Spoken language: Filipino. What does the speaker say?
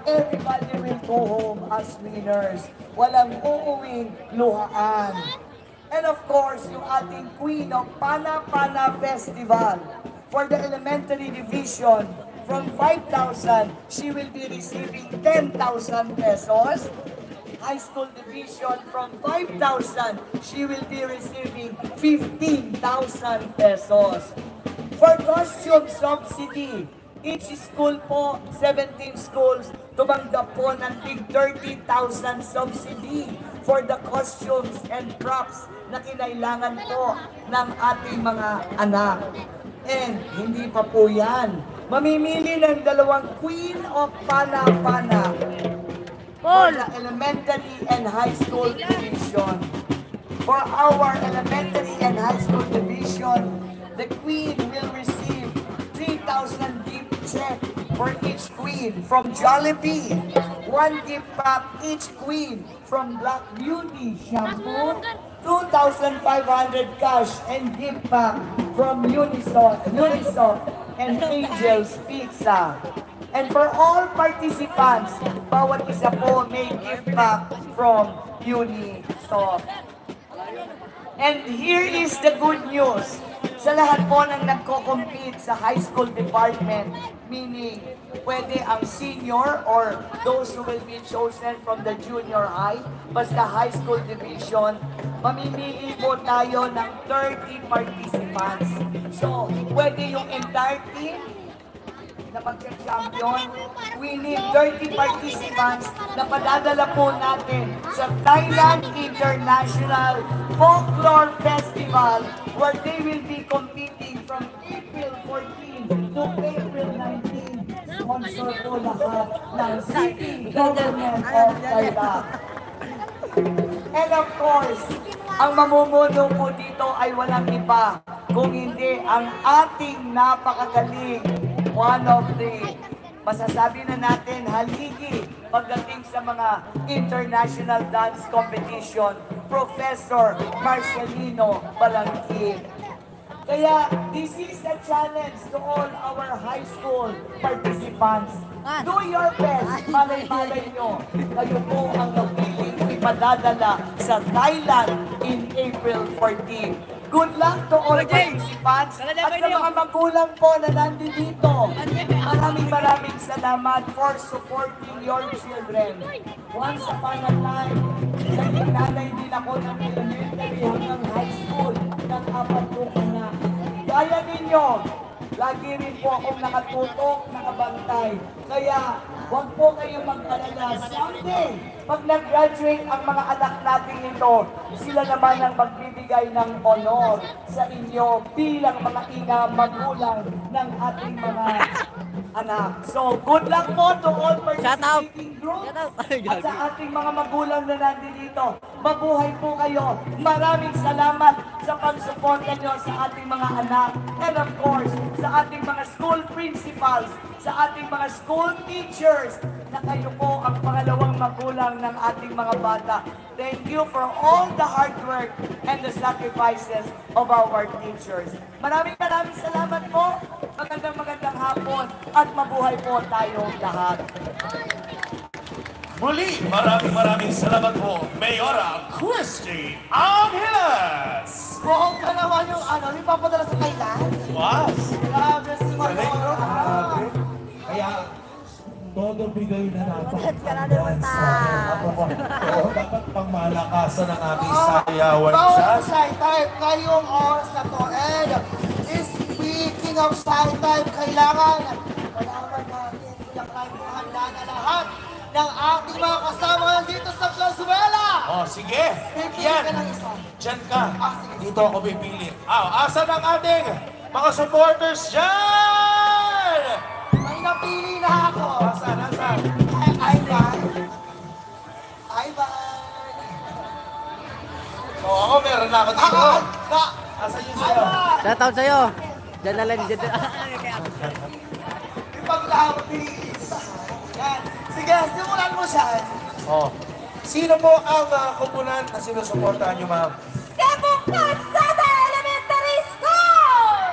everybody will go home as winners. Walang uuwing luhaan. And of course, yung ating Queen of Pana-Pana Festival. For the elementary division, from 5,000, she will be receiving 10,000 pesos. High school division, from 5,000, she will be receiving 15,000 pesos. For costume subsidy, each school po, 17 schools, tumanggap po ng tig 30,000 subsidy for the costumes and props na kinailangan po ng ating mga anak. And hindi pa po yan. Mamimili ng dalawang Queen of Pana-Pana for the elementary and high school division. For our elementary and high school division, the Queen will receive 3,000 gift check for each Queen from Jollibee. 1 gift pack each Queen from Black Beauty Shampoo. 2,500 cash and gift pack from Unisoft and Angel's Pizza. And for all participants, bawat isa po may gift pack from Unisoft. And here is the good news. Sa lahat po ng nagko-compete sa high school department, meaning pwede ang senior or those who will be chosen from the junior high, basta high school division, mamimili po tayo ng 30 participants. So, pwede yung entire team na magka-champion. We need 30 participants na padadala po natin sa Thailand International Folklore Festival where they will be competing from April 14 to April 19. Sponsor po lahat ng City Government of Thailand. And of course, ang mamumuno po dito ay walang iba kung hindi ang ating napakagaling, one of the masasabi na natin haligi pagdating sa mga international dance competition, Professor Marcelino Balangkin. Kaya this is a challenge to all our high school participants. Do your best, malay-malay nyo. Kayo po ang napiling ipadadala sa Thailand in April 14. Good luck to all participants at sa mga magulang po na nandito. Maraming salamat for supporting your children. Once upon a time, naging nanay din ako ng elementary hanggang high school ng 4 kong anak. Gaya ninyo, lagi rin po akong nakatutok, nakabantay. Kaya, huwag po kayong mag-alala. Someday, pag nag-graduate ang mga anak natin ito, sila naman ang magbibigay ng honor sa inyo bilang mga ina, magulang ng ating mga anak. So, good luck po to all participating groups at sa ating mga magulang na nandito. Mabuhay po kayo. Maraming salamat sa pagsuporta nyo sa ating mga anak. And of course, sa ating mga school principals, sa ating mga school teachers, na kayo po ang pangalawang magulang ng ating mga bata. Thank you for all the hard work and the sacrifices of our teachers. Maraming salamat po. Magandang hapon at mabuhay po tayong lahat. Muli, maraming salamat po, Mayora Christy Angeles! Mukhang ka naman yung yung papadala sa Thailand. Was? Grabe si Mayora. Kaya, todo bigay na natin. Dapat pangmalakasan ang aming sayawan dyan. Bawang shy type, ngayong oras na to. And speaking of shy type, kailangan malaman natin ilang kayo po handa na lahat ng ating mga kasama dito sa Plazuela. Oh, sige. Pipili Yan. ka ng isa. Diyan ka. Sige. Dito ako pipili. Asan ang ating mga supporters dyan? May napili na ako. Asan? Ivan. Oh, ako meron na ako dito. Asan yung sa'yo? Shoutout sa'yo. Diyan na lang. Ipaglaho, please. Yan. Sige, simulan mo siya. Oh. Sino po ang kupunan na sinusuportahan nyo, ma'am? Cebu Pasada Elementary School!